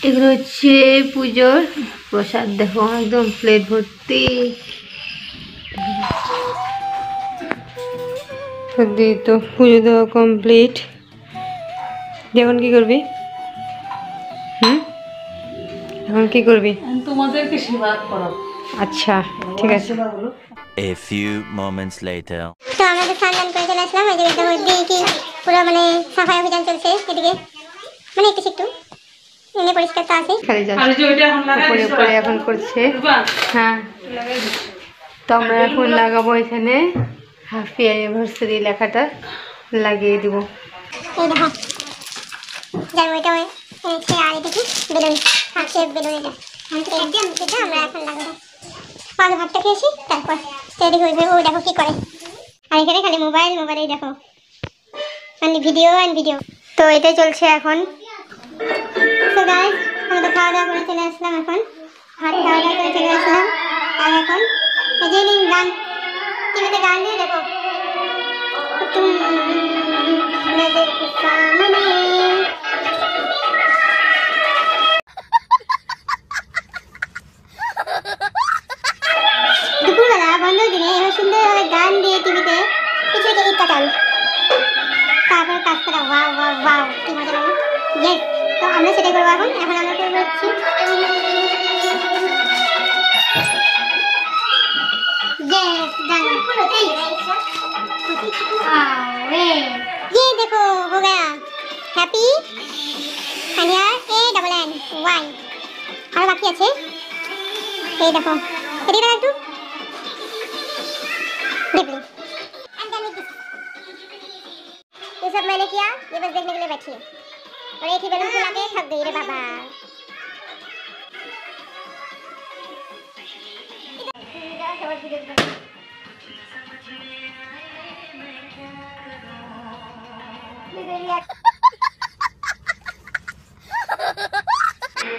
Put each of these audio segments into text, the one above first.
এগুলো হচ্ছে পুজোর প্রসাদ, দেখো একদম প্লেট ভর্তি। তো পুজো দেওয়া কমপ্লিট। এখন কি করবি? এখন কি করবি? তোমাদেরকে সেবা করো। আচ্ছা ঠিক আছে। A few moments later. তো আমরা তো স্নান করে চলে আসলাম। এই জায়গাটা দেখি পুরো মানে সাফাই অভিযান চলছে এদিকে, মানে একটু একটু এনে পরিষ্কার তো আছে। খালি উপরে এখন করছে। হ্যাঁ, তো আমরা এখন লাগাবো এখানে হ্যাপি অ্যানিভার্সারি লেখাটা লাগিয়ে দিব। এই দেখো যার ওইটা এনেছে, আর এটা কি বেলুন, হাত শেপ বেলুন। এটা আমরা এখন লাগাবো। আগে ভাতটা খেয়েছি, তারপর রেডি হয়ে যাবো। দেখো কি করে, আর এখানে খালি মোবাইলেই দেখো মানে ভিডিও অ্যান্ড ভিডিও। তো এটাই চলছে এখন। তো গাইস আমরা তো খাওয়া দাওয়া করে চলে আসলাম, এখন ভাত খাওয়া দাওয়া করে চলে আসলাম। আর এখন এই যে গান, টিভিতে গান দিয়ে দেখো তুম নজর के सामने। দুপুরবেলা বন্ধের দিনে এবার সুন্দরভাবে গান দিয়ে টিভিতে কিছু কিছু ঈদ কাটাল, তারপর কাজ করা। ওয়াও ওয়াও ওয়াও, কি মজা লাগে। ইয়েস, তো আমরা সেটাই করবো এখন। এখন আমরা করবো হচ্ছে ইয়েস গান। ये देखो हो गया happy and here A double N Y. और बाकी আছে এই দেখো এদিকে একটু deeply and then with this. ये सब मैंने किया, ये बस देखने के लिए बैठी है। और एक ही बैलून फुला के थक गई रे बाबा।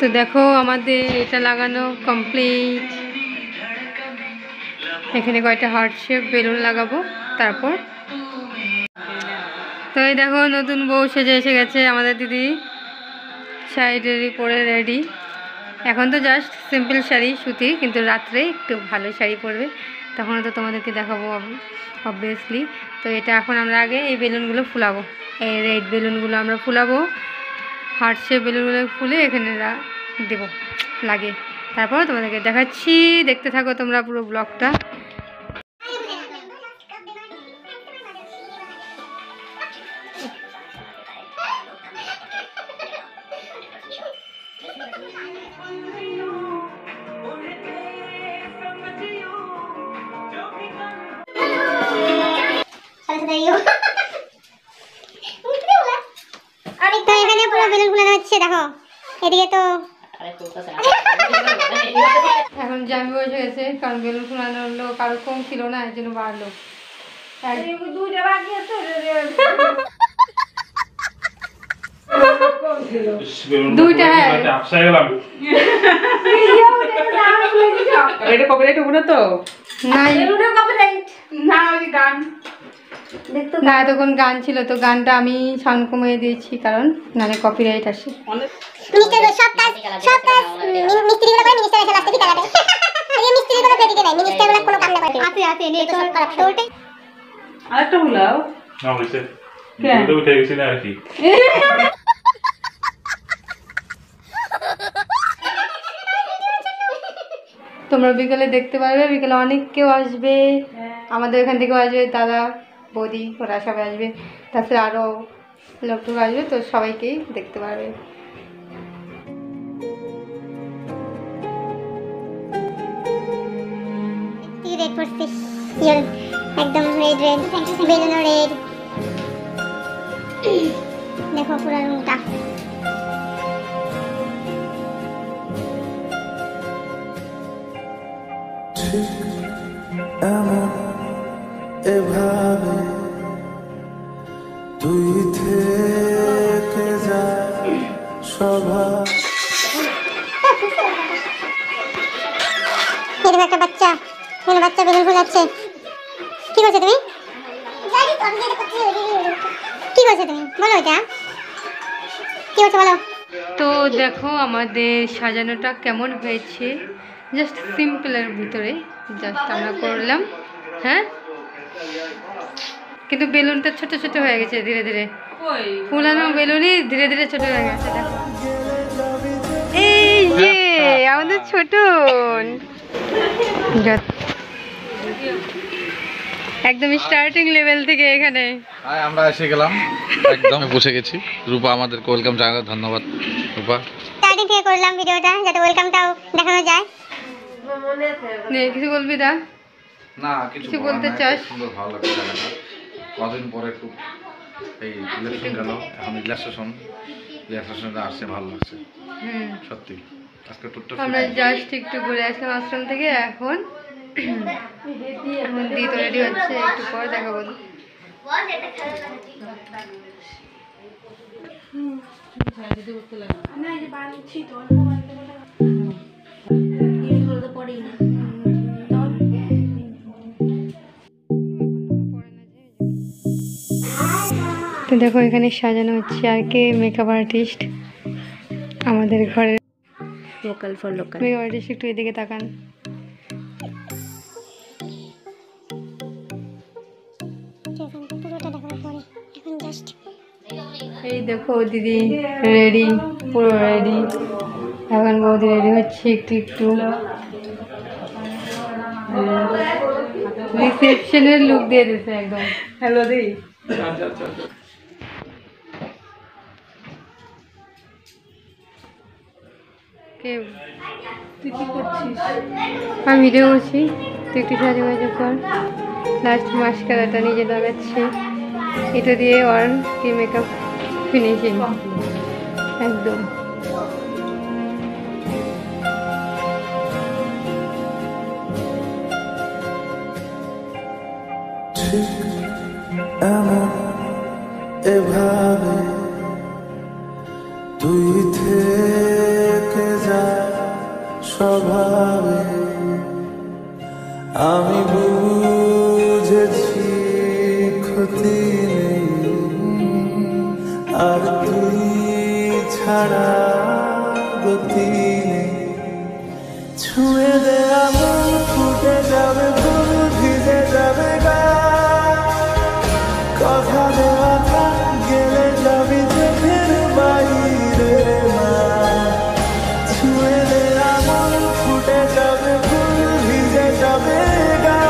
তো দেখো আমাদের এটা লাগানো কমপ্লিট। এখানে কয়টা হার্ট শেপ বেলুন লাগাবো তারপর। তো এই দেখো নতুন বউ সেজে এসে গেছে আমাদের দিদি, শাড়ি টাড়ি পরে রেডি। এখন তো জাস্ট সিম্পল শাড়ি সুতি, কিন্তু রাত্রে একটু ভালো শাড়ি পরবে, তখন তো তোমাদেরকে দেখাবো অবভিয়াসলি। তো এটা এখন আমরা আগে এই বেলুনগুলো ফুলাবো, এই রেড বেলুনগুলো আমরা ফুলাবো। হার্ট শেপ বেলুনগুলো ফুলে এখানে দেবো লাগে, তারপর তোমাদেরকে দেখাচ্ছি। দেখতে থাকো তোমরা পুরো ব্লগটা। আমি তো এখানে পুরো বেলুন ফুলানো হচ্ছে, দেখো এদিকে তো এখন জামি বসে গেছে, কারণ বেলুন ফুলানোর লোক কারো কম ছিল না, এর জন্য বাড়লো। দুইটা না, তখন গান ছিল, তো গানটা আমি সাউন্ড কমিয়ে দিয়েছি, কারণ নাহলে কপিরাইট আসে। মিনিস্টার সব কাজ মিস্ত্রিগুলো করে, মিনিস্টার এসে লাস্টে দিতে লাগে। এই মিস্ত্রিগুলো ক্রেডিট দেয়, মিনিস্টারগুলো কোনো কাম না করে। আছে নে তো সব খারাপ তোরতে। আরেকটা হলাও না হইছে, ভিডিওতে উঠে গেছে না আর কি। তোমরা বিকেলে দেখতে পারবে, বিকেলে অনেক কেউ আসবে, আমাদের এখান থেকেও আসবে, দাদা বৌদি ওরা সবাই আসবে, তাছাড়া আরও লোক আসবে, তো সবাইকেই দেখতে পারবে। রেড পড়ছিস একদম রেড রেড, বেলুনও রেড। দেখো পুরো রুমটা। এভাবে তুই থেকে যা সভা। এরকম একটা বাচ্চা, এখানে বাচ্চা বেলুন ফুলাচ্ছে। কি করছো তুমি? কি করছো তুমি? বলো এটা কি করছো বলো। তো দেখো আমাদের সাজানোটা কেমন হয়েছে, জাস্ট সিম্পলের ভিতরে জাস্ট আমরা করলাম। হ্যাঁ, কিন্তু বেলুনটা ছোট ছোট হয়ে গেছে ধীরে ধীরে, ফুলানো বেলুনই ধীরে ধীরে ছোট হয়ে গেছে। দেখো এই যে আমাদের ছোট একদম স্টার্টিং লেভেল থেকে এখানে আমরা এসে গেলাম, একদম বসে গেছি। রূপা আমাদেরকে ওয়েলকাম জানালো, ধন্যবাদ রূপা। স্টার্টিং থেকে করলাম ভিডিওটা যাতে ওয়েলকামটাও দেখানো যায়। নে কিছু বলবি দা? না কিছু বলতে চাস? সুন্দর, ভালো লাগছে জায়গাটা। কদিন পরে খুব এই ইলেকশন গেল, এখন রিল্যাক্সেশনটা আসছে, ভালো লাগছে সত্যি। আজকে টুকটা আমরা জাস্ট একটু ঘুরে আসলাম আশ্রম থেকে, এখন দিদি তো রেডি হচ্ছে, একটু পর দেখাবো। তো দেখো এখানে সাজানো হচ্ছে, আর কে মেকআপ আর্টিস্ট আমাদের ঘরের local for local. Makeup artist, একটু এদিকে তাকান। পুরোটা দেখানোর পরে এখন জাস্ট এই দেখো দিদি রেডি, পুরো রেডি। এখন বৌদি রেডি হচ্ছে একটু একটু, রিসেপশনের লুক দিয়ে দিচ্ছে একদম। হ্যালো দি, তুই কি করছিস? আমি ভিডিও করছি, তুই একটু সাজে মাঝে কর। লাস্ট মাস্কারাটা নিজে লাগাচ্ছে, এটা দিয়ে ওর কি মেকআপ ফিনিশিং একদম। ঠিক এমন এভাবে তুই থেকে যা স্বভাবে, আমি বুঝেছি ক্ষতি নেই, আর তুই ছাড়া গতি নেই। ছুঁয়ে দে আমল, ফুটে যাবে ফুল, ভিজে যাবে গা, কথা দেওয়া থাক, গেলে যাবি চোখের বাইরে মা। ছুঁয়ে দে আমল, ফুটে যাবে ফুল, ভিজে যাবে গা,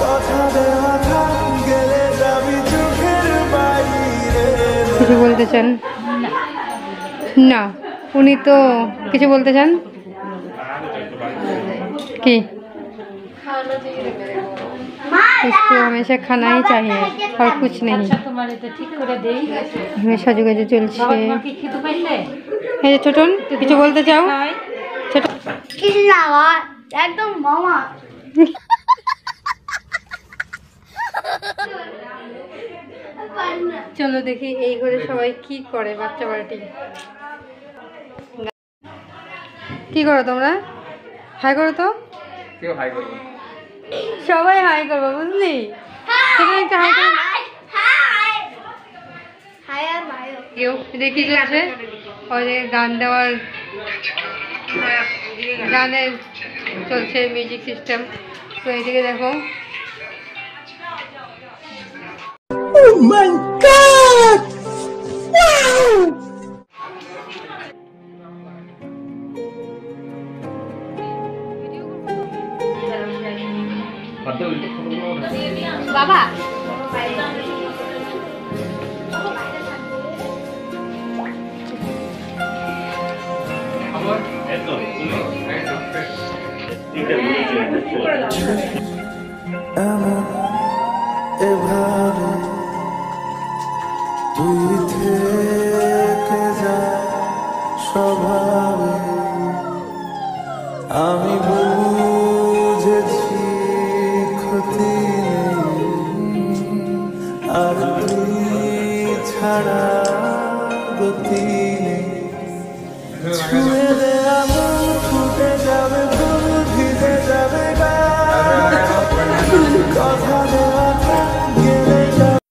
কথা দেওয়া থাক, গেলে যাবি চোখের বাইরে। কিছু বলতে চান? না, উনি তো কিছু বলতে চান কি? इसको हमेशा खाना ही चाहिए और कुछ नहीं। हमें সাজুগুজু চলছে। এই যে ছোটন, কিছু বলতে চাও? ছোট একদম মামা। চলো দেখি এই ঘরে সবাই কি করে, বাচ্চা পার্টি কি করো তোমরা? হাই করো তো, কেউ হাই করবে, সবাই হাই করবো বুঝলি? সেখানে একটা হাই করো। কেউ দেখি চলছে ওই যে গান দেওয়ার, গানের চলছে মিউজিক সিস্টেম। তো এইদিকে দেখো বাবা এমন এভাবে তুই থেকে যা স্বভাবে, আমি বুঝেছি ক্ষতি নেই, আর তুই ছাড়া গতি নেই। ছুঁয়ে দে আমল, ফুটে যাবে ফুল, ভিজে যাবে গা, কথা দেওয়া থাক, গেলে যাবে।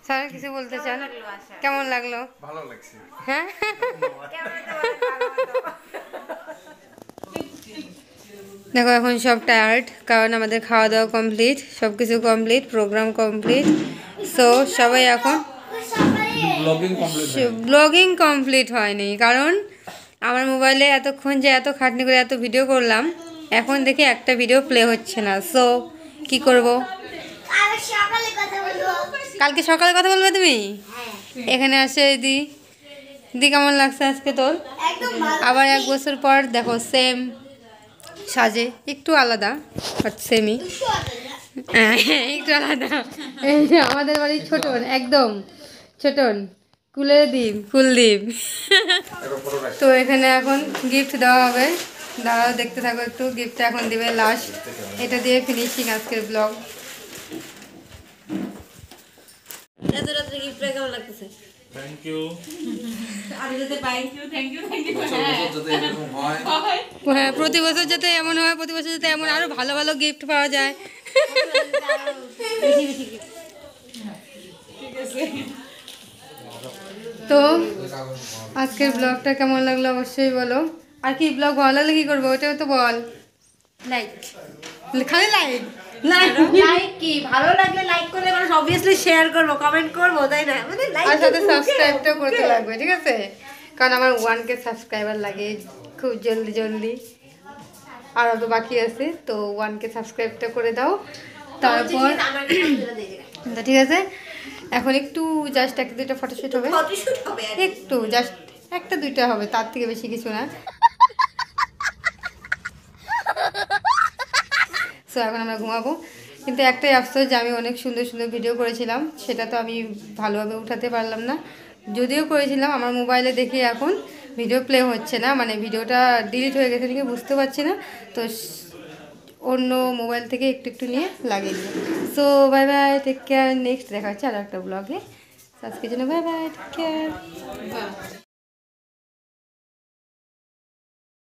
স্যার কিছু বলতে চান? কেমন লাগলো? ভালো লাগছে। হ্যাঁ দেখো এখন সব টায়ার্ড, কারণ আমাদের খাওয়া দাওয়া কমপ্লিট, সব কিছু কমপ্লিট, প্রোগ্রাম কমপ্লিট। সো সবাই এখন ব্লগিং কমপ্লিট হয়নি, কারণ আমার মোবাইলে এতক্ষণ যে এত খাটনি করে এত ভিডিও করলাম, এখন দেখি একটা ভিডিও প্লে হচ্ছে না। সো কি করব? কালকে সকালে কথা বলবে তুমি? এখানে আসে দি দি কেমন লাগছে আজকে তোর? আবার 1 বছর পর দেখো সেম সাজে, একটু আলাদা বাট সেমই, একটু আলাদা। এই যে আমাদের বাড়ির ছোটন, একদম ছোটন, কুলদীপ। তো এখানে এখন গিফট দেওয়া হবে, দাঁড়াও দেখতে থাকো একটু। গিফটটা এখন দিবে লাস্ট, এটা দিয়ে ফিনিশিং আজকের ব্লগ। এত রাত্রে গিফটটা কেমন লাগতেছে? Thank you. হ্যাঁ, প্রতি বছর যাতে এমন হয়, প্রতি বছর যাতে এমন আরো ভালো ভালো গিফট পাওয়া যায়। তো আজকের ব্লগটা কেমন লাগলো অবশ্যই বলো। আর কি ব্লগ ভালো লাগলে কি করবো ওটাও তো বল। লাইক, খালি লাইক লাইক কি ভালো লাগলে লাইক করলে মানুষ অবভিয়াসলি শেয়ার করবো, কমেন্ট করবো, তাই না? মানে লাইক আর সাথে সাবস্ক্রাইবটাও করতে লাগবে, ঠিক আছে? কারণ আমার 1K সাবস্ক্রাইবার লাগে খুব জলদি, আর তো বাকি আছে। তো 1K সাবস্ক্রাইবটা করে দাও, তারপর তো ঠিক আছে। এখন একটু জাস্ট 1-2টা ফটোশুট হবে, একটু জাস্ট 1-2টা হবে, তার থেকে বেশি কিছু না। সো এখন আমরা ঘুমাবো, কিন্তু একটাই আফসোস যে আমি অনেক সুন্দর সুন্দর ভিডিও করেছিলাম, সেটা তো আমি ভালোভাবে উঠাতে পারলাম না। যদিও করেছিলাম, আমার মোবাইলে দেখি এখন ভিডিও প্লে হচ্ছে না, মানে ভিডিওটা ডিলিট হয়ে গেছে নাকি বুঝতে পারছি না। তো অন্য মোবাইল থেকে একটু নিয়ে লাগিয়ে দিই। So bye bye, take care, next দেখা হচ্ছে আর একটা ব্লগে। আজকের জন্য বাই বাই, টেক কেয়ার।